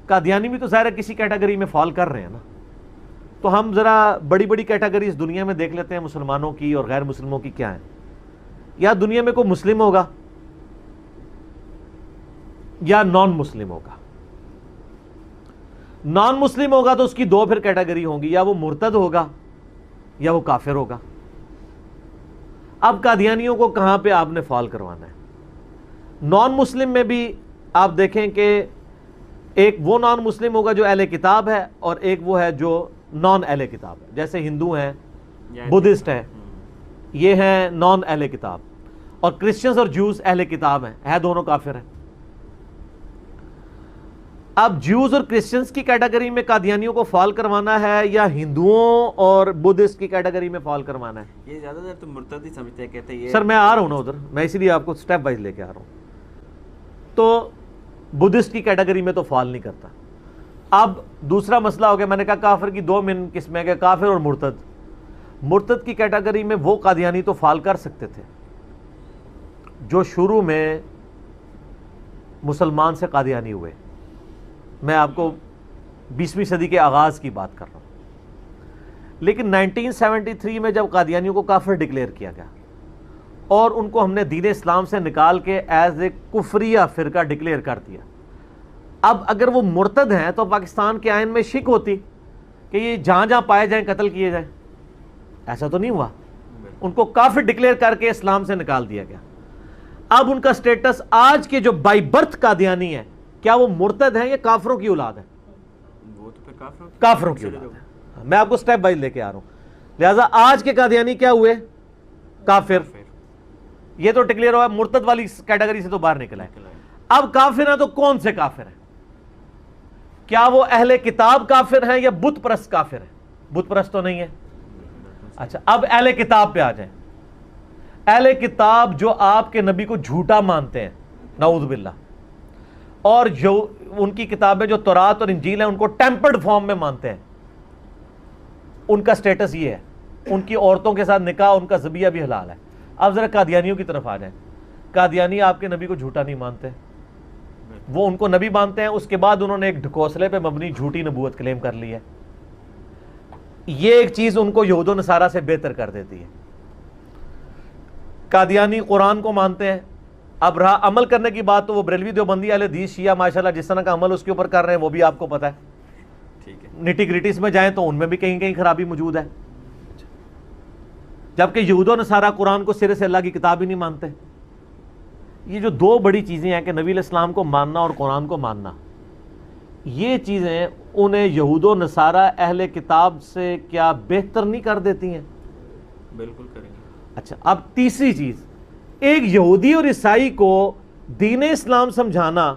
قادیانی بھی تو ظاہر ہے کسی کیٹیگری میں فال کر رہے ہیں نا. تو ہم ذرا بڑی بڑی کیٹیگریز دنیا میں دیکھ لیتے ہیں مسلمانوں کی اور غیر مسلموں کی کیا ہیں. یا دنیا میں کوئی مسلم ہوگا یا نان مسلم ہوگا. نان مسلم ہوگا تو اس کی دو پھر کیٹیگری ہوں گی, یا وہ مرتد ہوگا یا وہ کافر ہوگا. اب قادیانیوں کو کہاں پہ آپ نے فال کروانا ہے؟ نان مسلم میں بھی آپ دیکھیں کہ ایک وہ نان مسلم ہوگا جو اہل کتاب ہے, اور ایک وہ ہے جو نان اہل کتاب ہے. جیسے ہندو ہیں, بدھسٹ ہیں, یہ ہیں نان اہل کتاب, اور کرسچنز اور جوز اہل کتاب ہیں, دونوں کافر ہیں. اب جوز اور کرسچنز کی کیٹیگری میں قادیانیوں کو فال کروانا ہے یا ہندوؤں اور بدھسٹ کی کیٹیگری میں فال کروانا ہے؟ یہ زیادہ تر تو مرتد ہی سمجھتے ہیں, کہتے ہیں یہ. سر میں آ رہا ہوں نا ادھر, میں اسی لیے آپ کو سٹیپ وائز لے کے آ رہا ہوں. تو بدھسٹ کی کیٹیگری میں تو فال نہیں کرتا. اب دوسرا مسئلہ ہو گیا, میں نے کہا کافر کی دو من قسمیں ہیں, کافر اور مرتد. مرتد کی کیٹیگری میں وہ قادیانی تو فال کر سکتے تھے جو شروع میں مسلمان سے قادیانی ہوئے. میں آپ کو 20ویں صدی کے آغاز کی بات کر رہا ہوں. لیکن 1973 میں جب قادیانیوں کو کافر ڈکلیئر کیا گیا اور ان کو ہم نے دین اسلام سے نکال کے ایز اے کفریہ فرقہ ڈکلیئر کر دیا, اب اگر وہ مرتد ہیں تو پاکستان کے آئین میں شک ہوتی کہ یہ جہاں جہاں پائے جائیں قتل کیے جائیں. ایسا تو نہیں ہوا, ان کو کافر ڈکلیئر کر کے اسلام سے نکال دیا گیا. اب ان کا سٹیٹس آج کے جو بائی برتھ قادیانی ہے, کیا وہ مرتد ہیں یا کافروں کی اولاد ہے؟ وہ تو پھر کافروں کی اولاد ہے. میں آپ کو سٹیپ بائی لے کے آ رہا ہوں. لہٰذا آج کے قادیانی کیا ہوئے؟ کافر. یہ تو ڈکلیئر ہوا, مرتد والی کیٹیگری سے تو باہر نکلا ہے. اب کافر ہیں تو کون سے کافر ہیں؟ کیا وہ اہل کتاب کافر ہیں یا بت پرست کافر ہیں؟ بت پرست تو نہیں ہے. اچھا, اب اہل کتاب پہ آ جائیں. اہل کتاب جو آپ کے نبی کو جھوٹا مانتے ہیں, نعوذ باللہ, اور جو ان کی کتابیں جو تورات اور انجیل ہیں ان کو ٹیمپرڈ فارم میں مانتے ہیں, ان کا سٹیٹس یہ ہے, ان کی عورتوں کے ساتھ نکاح, ان کا ذبیحہ بھی حلال ہے. اب ذرا قادیانیوں کی طرف آ جائیں. قادیانی آپ کے نبی کو جھوٹا نہیں مانتے, وہ ان کو نبی مانتے ہیں. اس کے بعد انہوں نے ایک ڈھکوسلے پہ مبنی جھوٹی نبوت کلیم کر لی ہے. یہ ایک چیز ان کو یہود و نصارہ سے بہتر کر دیتی ہے. قادیانی قرآن کو مانتے ہیں. اب رہا عمل کرنے کی بات, تو وہ بریلوی دیوبندی اہل حدیث شیعہ ماشاءاللہ جس طرح کا عمل اس کے اوپر کر رہے ہیں وہ بھی آپ کو پتہ ہے. ٹھیک ہے, نٹی گریٹیز میں جائیں تو ان میں بھی کہیں کہیں خرابی موجود ہے. جبکہ یہود و نصارہ قرآن کو سرے سے اللہ کی کتاب ہی نہیں مانتے. یہ جو دو بڑی چیزیں ہیں کہ نبی علیہ السلام کو ماننا اور قرآن کو ماننا, یہ چیزیں انہیں یہود و نصارہ اہل کتاب سے کیا بہتر نہیں کر دیتی ہیں؟ بالکل کریں گے. اچھا, اب تیسری چیز, ایک یہودی اور عیسائی کو دین اسلام سمجھانا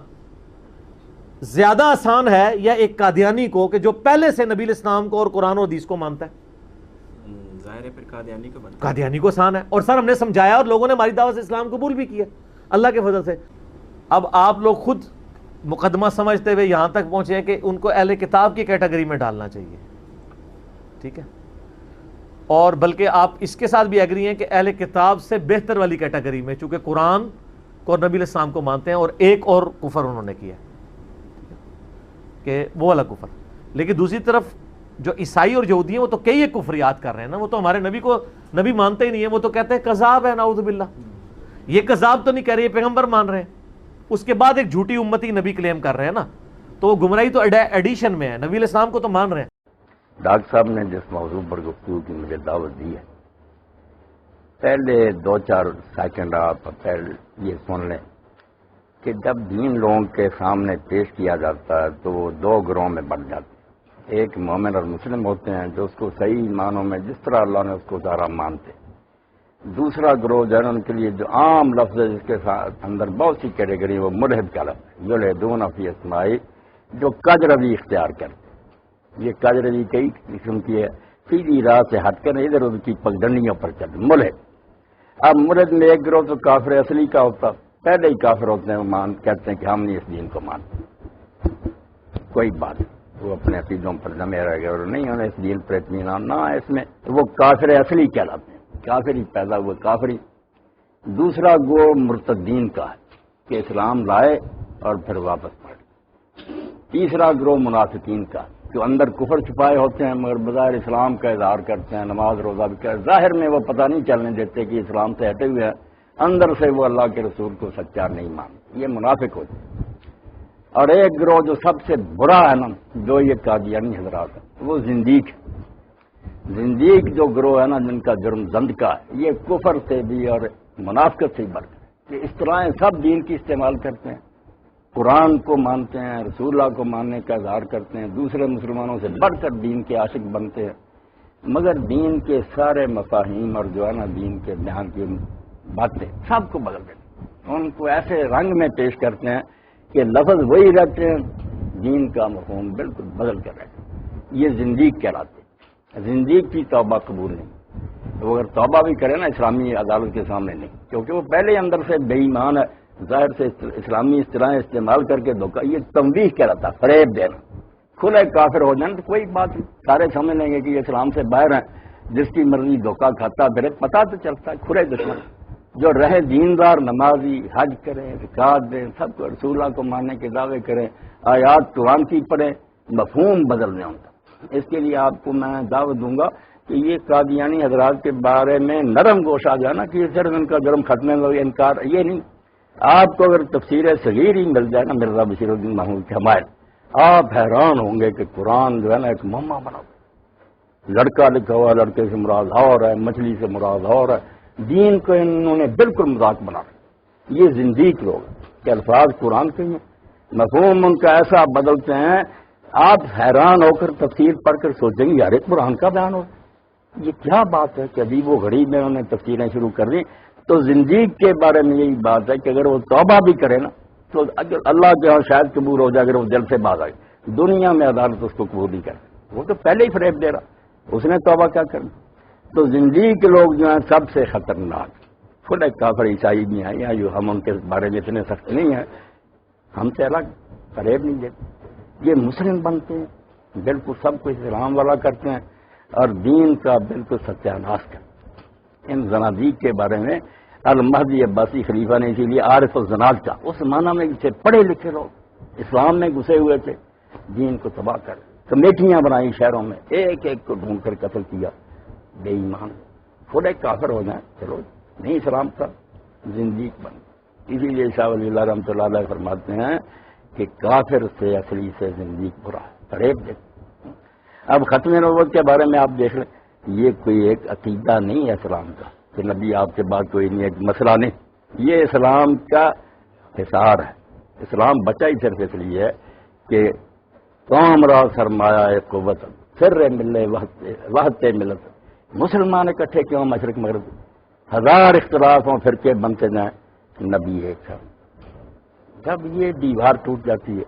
زیادہ آسان ہے یا ایک قادیانی کو کہ جو پہلے سے نبی علیہ السلام کو اور قرآن و حدیث کو مانتا ہے؟ ظاہر ہے پھر قادیانی کو بنتا ہے. قادیانی کو آسان ہے. اور سر ہم نے سمجھایا اور لوگوں نے ہماری دعوت سے اسلام قبول بھی کیا اللہ کے فضل سے. اب آپ لوگ خود مقدمہ سمجھتے ہوئے یہاں تک پہنچے ہیں کہ ان کو اہل کتاب کی کیٹیگری میں ڈالنا چاہیے. ٹھیک ہے, اور بلکہ آپ اس کے ساتھ بھی ایگری ہیں کہ اہل کتاب سے بہتر والی کیٹیگری میں, چونکہ قرآن کو اور نبی علیہ السلام کو مانتے ہیں, اور ایک اور کفر انہوں نے کیا کہ وہ والا کفر. لیکن دوسری طرف جو عیسائی اور یہودی ہیں وہ تو کئی ایک کفریات کر رہے ہیں نا, وہ تو ہمارے نبی کو نبی مانتے ہی نہیں ہیں, وہ تو کہتے ہیں کذاب ہے, نعوذ باللہ. یہ کذاب تو نہیں کہہ رہے, یہ پیغمبر مان رہے ہیں, اس کے بعد ایک جھوٹی امتی نبی کلیم کر رہے ہیں نا, تو وہ گمراہی تو ایڈیشن میں ہے. نبی علیہ السلام کو تو مان رہے ہیں. ڈاکٹر صاحب نے جس موضوع پر گفتگو کی مجھے دعوت دی ہے, پہلے 2-4 سیکنڈ آپ پہلے یہ سن لیں کہ جب دین لوگوں کے سامنے پیش کیا جاتا ہے تو وہ 2 گروہوں میں بٹ جاتے ہیں. ایک مومن اور مسلم ہوتے ہیں جو اس کو صحیح معنوں میں جس طرح اللہ نے اس کو اتارا مانتے. دوسرا گروہ جو ہے ان کے لیے جو عام لفظ ہے جس کے ساتھ اندر بہت سی کیٹیگری, وہ ملحد کا لفظ ہے, یلحدون فی اسماء, جو کجروی اختیار کرتے. یہ کجروی کئی قسم کی ہے, سیدھی راہ سے ہٹ کر ادھر ادھر کی پگڈنڈیوں پر چل ملحد. اب ملحد میں ایک گروہ تو کافر اصلی کا ہوتا, پہلے ہی کافر ہوتے ہیں, وہ کہتے ہیں کہ ہم نہیں اس دین کو مانتے. کوئی بات نہیں, وہ اپنے عقیدوں پر جمے رہ گئے اور نہیں انہیں اس دین پر اطمینان نہ ہے, اس میں وہ کافر اصلی کہلاتے ہیں. کافری پیدا ہوئے کافری. دوسرا گروہ مرتدین کا ہے کہ اسلام لائے اور پھر واپس پڑ. تیسرا گروہ منافقین کا جو اندر کفر چھپائے ہوتے ہیں مگر بظاہر اسلام کا اظہار کرتے ہیں، نماز روزہ بھی کرتے ہیں، ظاہر میں وہ پتہ نہیں چلنے دیتے کہ اسلام سے ہٹے ہوئے ہیں، اندر سے وہ اللہ کے رسول کو سچا نہیں مانتے، یہ منافق ہوتے ہیں۔ اور ایک گروہ جو سب سے برا ہے نا، جو یہ قادیانی حضرات ہیں، وہ زندیق ہے۔ زندیق جو گروہ ہے نا، جن کا جرم زند کا ہے، یہ کفر سے بھی اور منافقت سے بھی بڑھ کر اس طرح سب دین کی استعمال کرتے ہیں، قرآن کو مانتے ہیں، رسول اللہ کو ماننے کا اظہار کرتے ہیں، دوسرے مسلمانوں سے بڑھ کر دین کے عاشق بنتے ہیں، مگر دین کے سارے مفاہیم اور جو ہے نا دین کے بیان کی باتیں سب کو بدل دیتے ہیں، ان کو ایسے رنگ میں پیش کرتے ہیں کہ لفظ وہی رہتے ہیں، دین کا مفہوم بالکل بدل کر رہتے ہیں۔ یہ زندیق کہلاتے ہیں۔ زندیق کی توبہ قبول نہیں، وہ اگر توبہ بھی کرے نا اسلامی عدالت کے سامنے نہیں، کیونکہ وہ پہلے اندر سے بے ایمان ہے، ظاہر سے اسلامی اصطلاحیں استعمال کر کے دھوکہ، یہ تنبیہ کہلاتا ہے، فریب دینا۔ کھلے کافر ہو جائیں تو کوئی بات نہیں، سارے سمجھ لیں گے کہ یہ اسلام سے باہر ہیں، جس کی مرضی دھوکہ کھاتا پھرے، پتہ تو چلتا ہے کھلے دشمن۔ جو رہے دیندار، نمازی، حج کریں، زکات دیں، سب کو رسول اللہ کو ماننے کے دعوے کریں، آیات قرآن کی پڑھیں، مفہوم بدل دیں ان کا۔ اس کے لیے آپ کو میں دعوت دوں گا کہ یہ قادیانی حضرات کے بارے میں نرم گوش آ جانا کہ صرف ان کا جرم ختم انکار، یہ نہیں۔ آپ کو اگر تفسیر صغیر ہی مل جائے نا مرزا بشیر الدین محمود کے حمایت، آپ حیران ہوں گے کہ قرآن جو ہے نا ایک معمہ بنا ہوا، لڑکا لکھا ہوا، لڑکے سے مراد اور ہے، مچھلی سے مراد اور ہے، دین کو انہوں نے بالکل مذاق بنا رہا۔ یہ زندیق لوگ کہ الفاظ قرآن کے ہیں، مفہوم ان کا ایسا بدلتے ہیں، آپ حیران ہو کر تفسیر پڑھ کر سوچیں گے یار قرآن کا بیان ہو، یہ کیا بات ہے کہ ابھی وہ غریب میں انہوں نے تفسیریں شروع کر دی۔ تو زندیق کے بارے میں یہی بات ہے کہ اگر وہ توبہ بھی کرے نا تو اگر اللہ کے ہاں شاید قبول ہو جائے، اگر وہ دل سے باز آئے، دنیا میں عدالت اس کو قبول نہیں کرے، وہ تو پہلے ہی فریب دے رہا، اس نے توبہ کیا کرنا۔ تو زندیق لوگ جو ہیں سب سے خطرناک، خود ایک کافر عیسائی بھی ہیں یا جو ہم ان کے بارے میں اتنے سخت نہیں ہیں، ہم سے الگ، فریب نہیں دیتے، یہ مسلم بنتے ہیں، بالکل سب کچھ اسلام والا کرتے ہیں اور دین کا بالکل ستیہ ناش کرتے ہیں۔ ان زنادیق کے بارے میں المہدی عباسی خلیفہ نے اسی لیے عارف الزناد کا، اس معنی میں سے پڑھے لکھے لوگ اسلام میں گھسے ہوئے تھے، دین کو تباہ کر کمیٹیاں بنائی شہروں میں، ایک ایک کو ڈھونڈ کر قتل کیا، بے ایمان خود ایک کافر ہو جائیں، چلو نہیں اسلام کا، زندیق بن۔ اسی لیے شاہ ولی اللہ رحمۃ اللہ علیہ فرماتے ہیں کہ کافر سے اصلی سے زندیق برا ہے، فریب دیتے۔ اب ختم نبوت کے بارے میں آپ دیکھ لیں، یہ کوئی ایک عقیدہ نہیں ہے اسلام کا کہ نبی آپ کے بعد کوئی نہیں، ایک مسئلہ نہیں، یہ اسلام کا حصار ہے۔ اسلام بچا ہی صرف اس لیے ہے کہ قوم را سرمایہ قوت سر ملے وحدت ملت، مسلمان اکٹھے کیوں مشرق مغرب، ہزار اختلاف ہوں فرقے بنتے جائیں، نبی ایک ہے۔ جب یہ دیوار ٹوٹ جاتی ہے،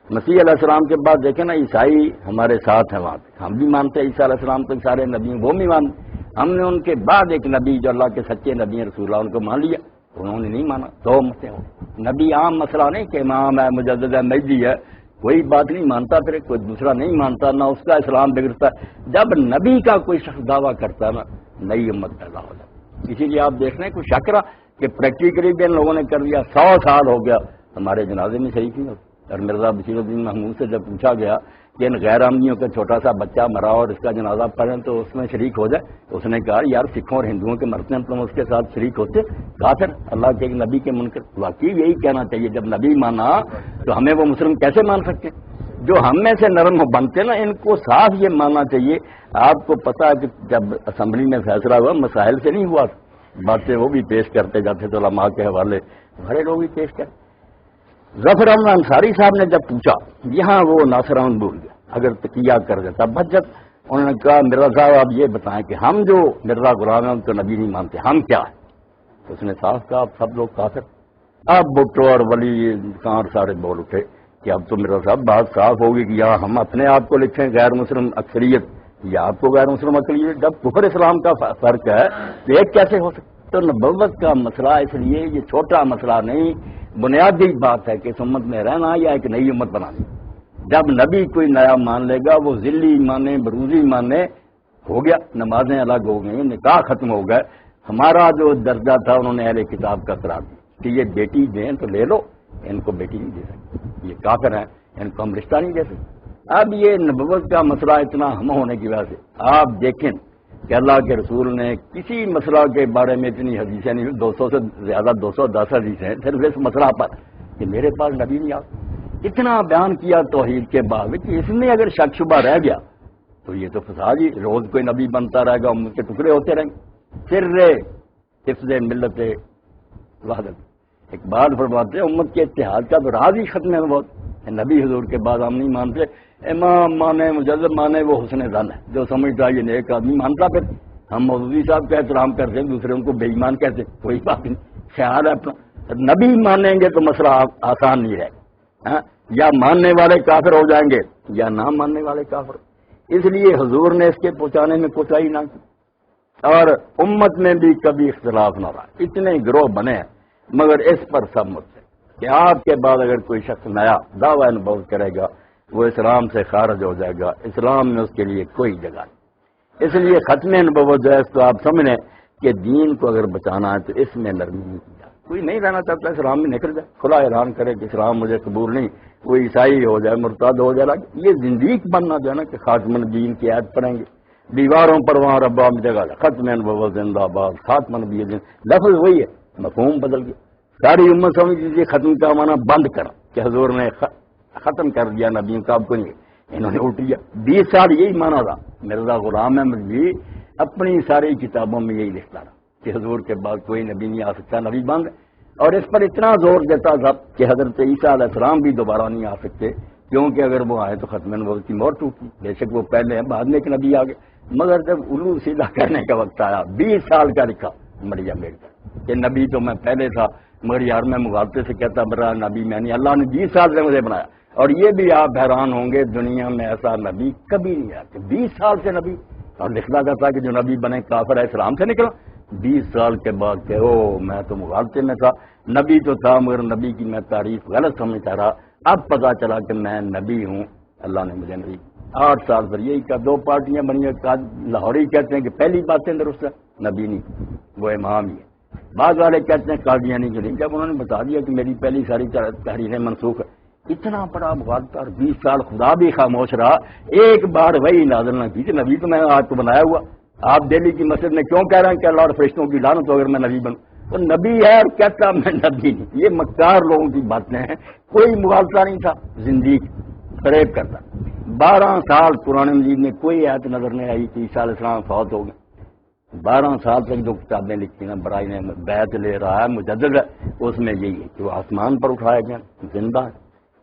مسیح علیہ السلام کے بعد دیکھیں نا عیسائی ہمارے ساتھ ہیں وہاں پہ، ہم بھی مانتے ہیں عیسیٰ علیہ السلام تک سارے نبی، وہ بھی مانتے، ہم نے ان کے بعد ایک نبی جو اللہ کے سچے نبی ہیں رسول اللہ، ان کو مان لیا، انہوں نے نہیں مانا، دو متیں ہو۔ نبی عام مسئلہ نہیں کہ امام ہے، مجدد ہے، مہدی ہے، کوئی بات نہیں مانتا، پھر کوئی دوسرا نہیں مانتا، نہ اس کا اسلام بگڑتا ہے۔ جب نبی کا کوئی شخص دعویٰ کرتا ہے نا، نئی امت پیدا ہو جاتی۔ اسی لیے آپ دیکھ رہے ہیں کچھ شک رہا کہ پریکٹیکلی بھی ان لوگوں نے کر لیا، 100 سال ہو گیا ہمارے جنازے میں شریک نہیں ہوتے۔ اور مرزا بشیر الدین محمود سے جب پوچھا گیا کہ ان غیر احمدیوں کا چھوٹا سا بچہ مرا اور اس کا جنازہ پڑھیں تو اس میں شریک ہو جائے، اس نے کہا یار سکھوں اور ہندوؤں کے مرتے ہیں تم اس کے ساتھ شریک ہوتے، کافر اللہ کے ایک نبی کے منکر۔ واقعی یہی کہنا چاہیے، جب نبی مانا تو ہمیں وہ مسلم کیسے مان سکتے ہیں؟ جو ہم میں سے نرم بنتے نا، ان کو صاف یہ ماننا چاہیے۔ آپ کو پتا ہے کہ جب اسمبلی میں فیصلہ ہوا مسائل سے نہیں ہوا، باتیں وہ بھی پیش کرتے جاتے تو علماء کے حوالے ہمارے لوگ بھی پیش کرتے۔ ظفر احمد انصاری صاحب نے جب پوچھا، یہاں وہ ناصر احمد بول گیا، اگر تقیہ کر دیتا بچت، انہوں نے کہا مرزا صاحب آپ یہ بتائیں کہ ہم جو مرزا غلام ہیں تو نبی نہیں مانتے، ہم کیا ہیں؟ تو اس نے صاف کہا آپ سب لوگ کافر۔ اب بھٹو اور ولی کہاں سارے بول اٹھے کہ اب تو مرزا صاحب بات صاف ہوگی کہ یہاں ہم اپنے آپ کو لکھیں غیر مسلم اکثریت یا آپ کو غیر مسلم اکثریت، جب کفر اسلام کا فرق ہے تو ایک کیسے ہو سکتا؟ تو نبوت کا مسئلہ اس لیے یہ چھوٹا مسئلہ نہیں، بنیادی بات ہے کہ اس امت میں رہنا یا ایک نئی امت بنانی۔ جب نبی کوئی نیا مان لے گا، وہ ذلی مانے بروزی مانے، ہو گیا، نمازیں الگ ہو گئی، نکاح ختم ہو گئے، ہمارا جو درجہ تھا انہوں نے اہل کتاب کا قرار دیا کہ یہ بیٹی دیں تو لے لو، ان کو بیٹی نہیں دے سکتے، یہ کافر ہیں، ان کو ہم رشتہ نہیں دیتے. اب یہ نبوت کا مسئلہ اتنا ہم ہونے کی وجہ سے آپ دیکھیں کہ اللہ کے رسول نے کسی مسئلہ کے بارے میں اتنی حدیثیں نہیں, 200 سے زیادہ 210 حدیثیں ہیں صرف اس مسئلہ پر کہ میرے پاس نبی نہیں آتا. اتنا بیان کیا توحید کے بعد کہ اس میں اگر شک شبہ رہ گیا تو یہ تو فساد ہی, روز کوئی نبی بنتا رہے گا, امت کے ٹکڑے ہوتے رہیں گے. سر حفظ ملت وحدت ایک بات فرماتے ہیں امت کے اتحاد کا تو راز ہی ختم ہے. بہت نبی حضور کے بعد ہم نہیں مانتے, امام مانے مجذب مانے وہ حسن زن ہے, جو سمجھتا یہ نیک آدمی مانتا. پھر ہم مودودی صاحب کا احترام کرتے ہیں, دوسرے ان کو بے ایمان کہتے ہیں, کوئی بات نہیں, خیال ہے اپنا. نبی مانیں گے تو مسئلہ آسان نہیں رہے گا, یا ماننے والے کافر ہو جائیں گے یا نہ ماننے والے کافر. اس لیے حضور نے اس کے پہنچانے میں کوتاہی نہ کی, اور امت میں بھی کبھی اختلاف نہ رہا. اتنے گروہ بنے ہیں مگر اس پر سب مت سے کہ آپ کے بعد اگر کوئی شخص نیا دعویٰ نبوت کرے گا وہ اسلام سے خارج ہو جائے گا, اسلام میں اس کے لیے کوئی جگہ نہیں. اس لیے ختم نبوت جو ہے اس کو آپ سمجھیں کہ دین کو اگر بچانا ہے تو اس میں نرمی نہیں کی جائے. کوئی نہیں رہنا چاہتا اسلام میں نکل جائے, کھلا اعلان کرے کہ اسلام مجھے قبول نہیں, وہ عیسائی ہو جائے, مرتد ہو جائے. یہ زندگی بننا جو ہے نا کہ خاتم النبیین کی عید پڑھیں گے دیواروں پر, وہاں ربا میں جگہ ختم نبوت زندہ آباد, خاتم النبیین, لفظ وہی ہے, مفہوم بدل گیا. ساری امت سمجھ لیجیے ختم کا معنی بند کرا کہ حضور نے ختم کر دیا نبیوں کا, اب کو نہیں, انہوں نے الٹ دیا. 20 سال یہی مانا تھا. مرزا غلام احمد بھی اپنی ساری کتابوں میں یہی لکھتا رہا کہ حضور کے بعد کوئی نبی نہیں آ سکتا, نبی بند. اور اس پر اتنا زور دیتا تھا کہ حضرت عیسیٰ علیہ السلام بھی دوبارہ نہیں آ سکتے, کیونکہ اگر وہ آئے تو ختم نبوت کی مہر ٹوٹتی. بے شک وہ پہلے ہیں, بعد میں ایک نبی آ گئے. مگر جب الو سیدھا کرنے کا وقت آیا, 20 سال کا لکھا مریم امبیڈکر کہ نبی تو میں پہلے تھا, مگر یار میں مغالطے سے کہتا برا نبی میں نہیں, اللہ نے 20 سال سے مجھے بنایا. اور یہ بھی آپ حیران ہوں گے دنیا میں ایسا نبی کبھی نہیں آیا کہ 20 سال سے نبی. اور لکھنا کا تھا کہ جو نبی بنے کافر ہے, اسلام سے نکلا. 20 سال کے بعد کہ او میں تو مغالطے میں تھا, نبی تو تھا مگر نبی کی میں تعریف غلط سمجھتا رہا, اب پتا چلا کہ میں نبی ہوں, اللہ نے مجھے نبی. 8 سال پر یہی کا 2 پارٹیاں بنی ہیں. لاہوری کہتے ہیں کہ پہلی باتیں درست ہے, نبی نہیں, وہ امام ہی ہے. بعض والے کہتے ہیں قادیانی کے نہیں. جب انہوں نے بتا دیا کہ میری پہلی ساری تحریریں منسوخ ہے, اتنا بڑا مغالطہ. 20 سال خدا بھی خاموش رہا, ایک بار وہی نازل نہ کی کہ نبی تو میں آج کو بنایا ہوا. آپ دہلی کی مسجد میں کیوں کہہ رہے ہیں کہ اللہ اور فرشتوں کی لعنت ہو اگر میں نبی بنوں؟ تو نبی ہے اور کہتا میں نبی نہیں. یہ مکار لوگوں کی باتیں ہیں. کوئی مغالطہ نہیں تھا, زندگی فریب کرتا. 12 سال قرآن مجید میں کوئی آیت نظر نہیں آئی کہ عیسیٰ علیہ السلام فوت ہو گئے. 12 سال تک جو کتابیں لکھتی ہیں, برائی نے بیعت لے رہا ہے, مجدد ہے, اس میں یہی ہے کہ وہ آسمان پر اٹھائے گئے, زندہ ہے,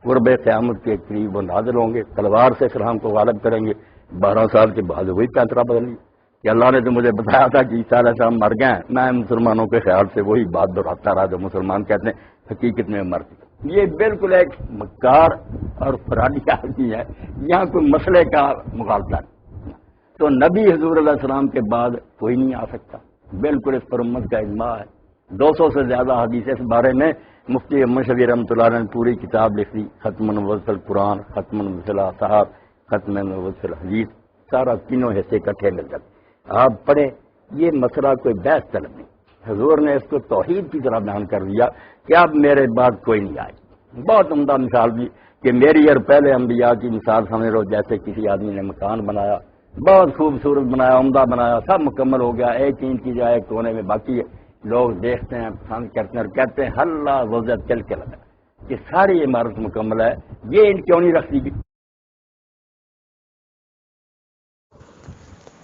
قرب قیامت کے قریب وہ نازل ہوں گے, تلوار سے اسلام کو غالب کریں گے. 12 سال کے بعد وہی پیترا بدل گئی کہ اللہ نے تو مجھے بتایا تھا کہ عیسیٰ علیہ السلام مر گئے ہیں. میں مسلمانوں کے خیال سے وہی بات دہراتا رہا جو مسلمان کہتے ہیں, حقیقت میں مر چکے. یہ بالکل ایک مکار اور فرادی آدمی ہے, یہاں کوئی مسئلے کا مغالطہ نہیں. تو نبی حضور علیہ السلام کے بعد کوئی نہیں آ سکتا, بالکل اس پر امت کا اجماع ہے. 200 سے زیادہ حدیث اس بارے میں مفتی احمد شفیع رحمۃ اللہ علیہ نے پوری کتاب لکھ لی, ختم النبوت فی القرآن, ختم النبوت فی الاصحاب, ختم النبوت فی الحدیث, سارا تینوں حصے اکٹھے مل جاتے. آپ پڑھیں, یہ مسئلہ کوئی بحث طلب نہیں. حضور نے اس کو توحید کی طرح بیان کر دیا کہ اب میرے بعد کوئی نہیں آئے. بہت عمدہ مثال دی کہ میری اور پہلے انبیاء کی مثال سمجھ لو جیسے کسی آدمی نے مکان بنایا, بہت خوبصورت بنایا, عمدہ بنایا, سب مکمل ہو گیا, ایک اینٹ کی جائے کونے میں باقی ہے. لوگ دیکھتے ہیں, پسند کرتے ہیں اور کہتے ہیں اللہ وزت چل کے لگا کہ ساری عمارت مکمل ہے, یہ اینٹ کیوں نہیں رکھ دی گئی.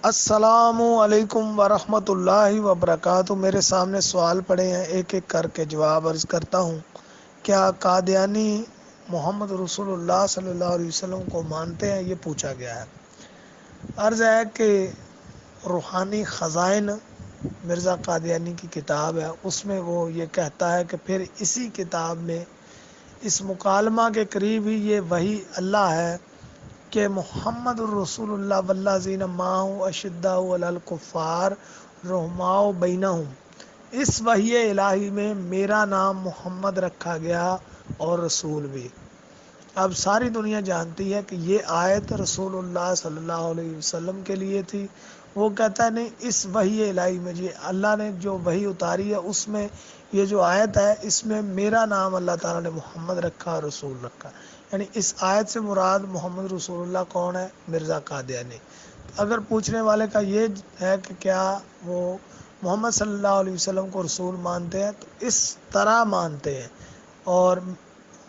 السلام علیکم ورحمۃ اللہ وبرکاتہ. میرے سامنے سوال پڑے ہیں, ایک ایک کر کے جواب عرض کرتا ہوں. کیا قادیانی محمد رسول اللہ صلی اللہ علیہ وسلم کو مانتے ہیں, یہ پوچھا گیا ہے. عرض ہے کہ روحانی خزائن مرزا قادیانی کی کتاب ہے, اس میں وہ یہ کہتا ہے کہ پھر اسی کتاب میں اس مکالمہ کے قریب ہی یہ وحی اللہ ہے کہ محمد الرسول اللہ والذین معہ اشداء علی الکفار رحماء بینہم. اس وحی الہی میں میرا نام محمد رکھا گیا اور رسول بھی. اب ساری دنیا جانتی ہے کہ یہ آیت رسول اللہ صلی اللہ علیہ وسلم کے لیے تھی. وہ کہتا ہے نہیں, اس وحی الہی میں یہ اللہ نے جو وحی اتاری ہے اس میں یہ جو آیت ہے اس میں میرا نام اللہ تعالیٰ نے محمد رکھا اور رسول رکھا. یعنی اس آیت سے مراد محمد رسول اللہ کون ہے؟ مرزا قادیانی۔ اگر پوچھنے والے کا یہ ہے کہ کیا وہ محمد صلی اللہ علیہ وسلم کو رسول مانتے ہیں، تو اس طرح مانتے ہیں، اور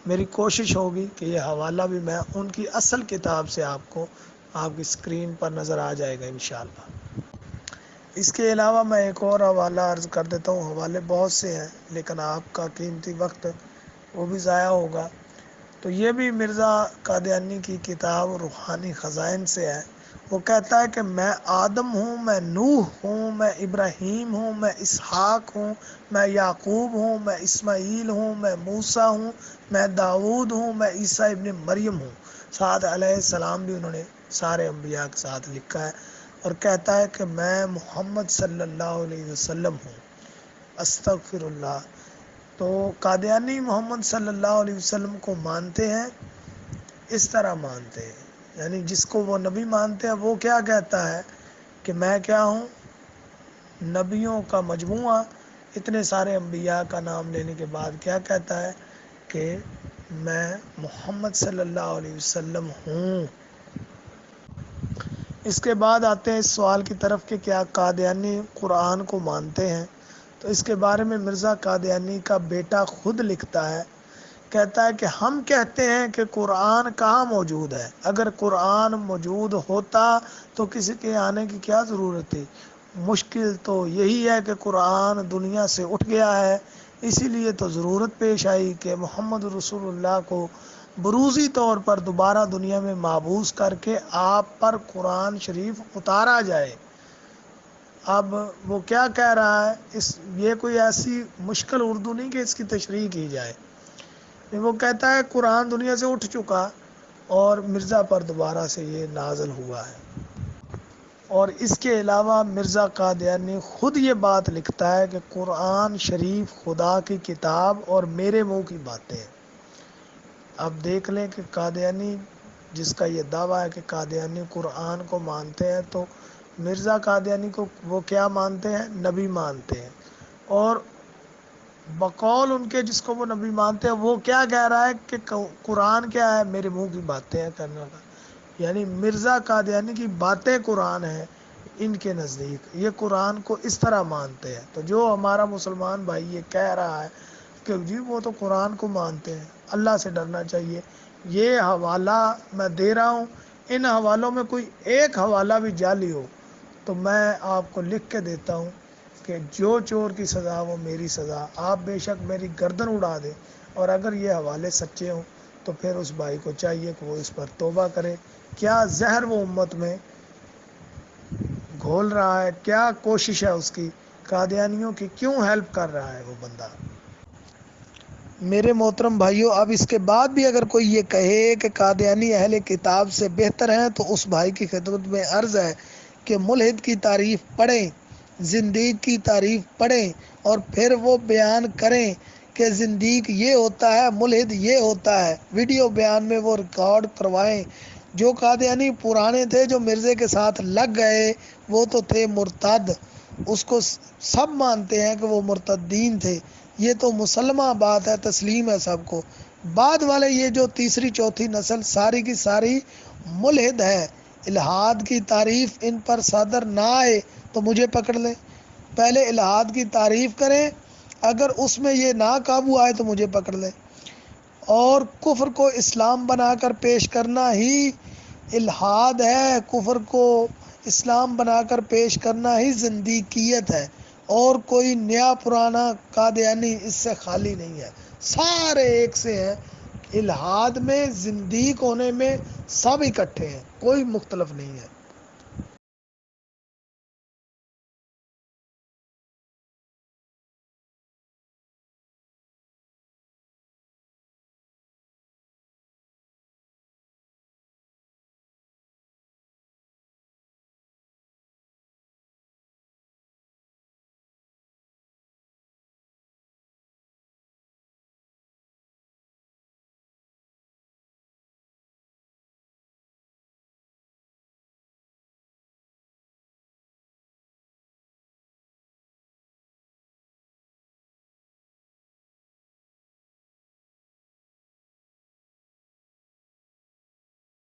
میری کوشش ہوگی کہ یہ حوالہ بھی میں ان کی اصل کتاب سے آپ کی اسکرین پر نظر آ جائے گا انشاءاللہ۔ اس کے علاوہ میں ایک اور حوالہ عرض کر دیتا ہوں، حوالے بہت سے ہیں لیکن آپ کا قیمتی وقت وہ بھی ضائع ہوگا۔ تو یہ بھی مرزا قادیانی کی کتاب روحانی خزائن سے ہے۔ وہ کہتا ہے کہ میں آدم ہوں، میں نوح ہوں، میں ابراہیم ہوں، میں اسحاق ہوں، میں یعقوب ہوں، میں اسماعیل ہوں، میں موسیٰ ہوں، میں داؤد ہوں، میں عیسیٰ ابن مریم ہوں۔ سعد علیہ السلام بھی انہوں نے سارے انبیاء کے ساتھ لکھا ہے، اور کہتا ہے کہ میں محمد صلی اللہ علیہ وسلم ہوں۔ استغفر اللہ۔ تو قادیانی محمد صلی اللہ علیہ وسلم کو مانتے ہیں، اس طرح مانتے ہیں، یعنی جس کو وہ نبی مانتے ہیں وہ کیا کہتا ہے کہ میں کیا ہوں؟ نبیوں کا مجموعہ۔ اتنے سارے انبیاء کا نام لینے کے بعد کیا کہتا ہے کہ میں محمد صلی اللہ علیہ وسلم ہوں۔ اس کے بعد آتے ہیں اس سوال کی طرف کہ کیا قادیانی قرآن کو مانتے ہیں؟ تو اس کے بارے میں مرزا قادیانی کا بیٹا خود لکھتا ہے، کہتا ہے کہ ہم کہتے ہیں کہ قرآن کہاں موجود ہے؟ اگر قرآن موجود ہوتا تو کسی کے آنے کی کیا ضرورت تھی؟ مشکل تو یہی ہے کہ قرآن دنیا سے اٹھ گیا ہے، اسی لیے تو ضرورت پیش آئی کہ محمد رسول اللہ کو بروزی طور پر دوبارہ دنیا میں مابعوث کر کے آپ پر قرآن شریف اتارا جائے۔ اب وہ کیا کہہ رہا ہے؟ یہ کوئی ایسی مشکل اردو نہیں کہ اس کی تشریح کی جائے۔ وہ کہتا ہے قرآن دنیا سے اٹھ چکا اور مرزا پر دوبارہ سے یہ نازل ہوا ہے۔ اور اس کے علاوہ مرزا قادیانی خود یہ بات لکھتا ہے کہ قرآن شریف خدا کی کتاب اور میرے منہ کی باتیں ہیں۔ اب دیکھ لیں کہ قادیانی جس کا یہ دعویٰ ہے کہ قادیانی قرآن کو مانتے ہیں، تو مرزا قادیانی کو وہ کیا مانتے ہیں؟ نبی مانتے ہیں، اور بقول ان کے جس کو وہ نبی مانتے ہیں وہ کیا کہہ رہا ہے کہ قرآن کیا ہے؟ میرے منہ کی باتیں ہیں کرنے کا، یعنی مرزا قادیانی کی باتیں قرآن ہیں ان کے نزدیک، یہ قرآن کو اس طرح مانتے ہیں۔ تو جو ہمارا مسلمان بھائی یہ کہہ رہا ہے کہ جی وہ تو قرآن کو مانتے ہیں، اللہ سے ڈرنا چاہیے۔ یہ حوالہ میں دے رہا ہوں، ان حوالوں میں کوئی ایک حوالہ بھی جعلی ہو تو میں آپ کو لکھ کے دیتا ہوں کہ جو چور کی سزا وہ میری سزا، آپ بے شک میری گردن اڑا دیں، اور اگر یہ حوالے سچے ہوں تو پھر اس بھائی کو چاہیے کہ وہ اس پر توبہ کرے۔ کیا زہر وہ امت میں گھول رہا ہے، کیا کوشش ہے اس کی، قادیانیوں کی کیوں ہیلپ کر رہا ہے وہ بندہ۔ میرے محترم بھائیوں، اب اس کے بعد بھی اگر کوئی یہ کہے کہ قادیانی اہل کتاب سے بہتر ہیں تو اس بھائی کی خدمت میں عرض ہے کہ ملحد کی تعریف پڑھیں، زندیق کی تعریف پڑھیں، اور پھر وہ بیان کریں کہ زندیق یہ ہوتا ہے، ملحد یہ ہوتا ہے، ویڈیو بیان میں وہ ریکارڈ کروائیں۔ جو قادیانی پرانے تھے جو مرزے کے ساتھ لگ گئے وہ تو تھے مرتد، اس کو سب مانتے ہیں کہ وہ مرتدین تھے، یہ تو مسلمہ بات ہے، تسلیم ہے سب کو۔ بعد والے یہ جو تیسری چوتھی نسل ساری کی ساری ملحد ہے، الہاد کی تعریف ان پر صادر نہ آئے تو مجھے پکڑ لیں، پہلے الہاد کی تعریف کریں، اگر اس میں یہ نہ قابو آئے تو مجھے پکڑ لیں۔ اور کفر کو اسلام بنا کر پیش کرنا ہی الہاد ہے، کفر کو اسلام بنا کر پیش کرنا ہی زندیقیت ہے، اور کوئی نیا پرانا قادیانی اس سے خالی نہیں ہے، سارے ایک سے ہیں۔ الہاد میں، زندیق ہونے میں سب اکٹھے ہیں، کوئی مختلف نہیں ہے۔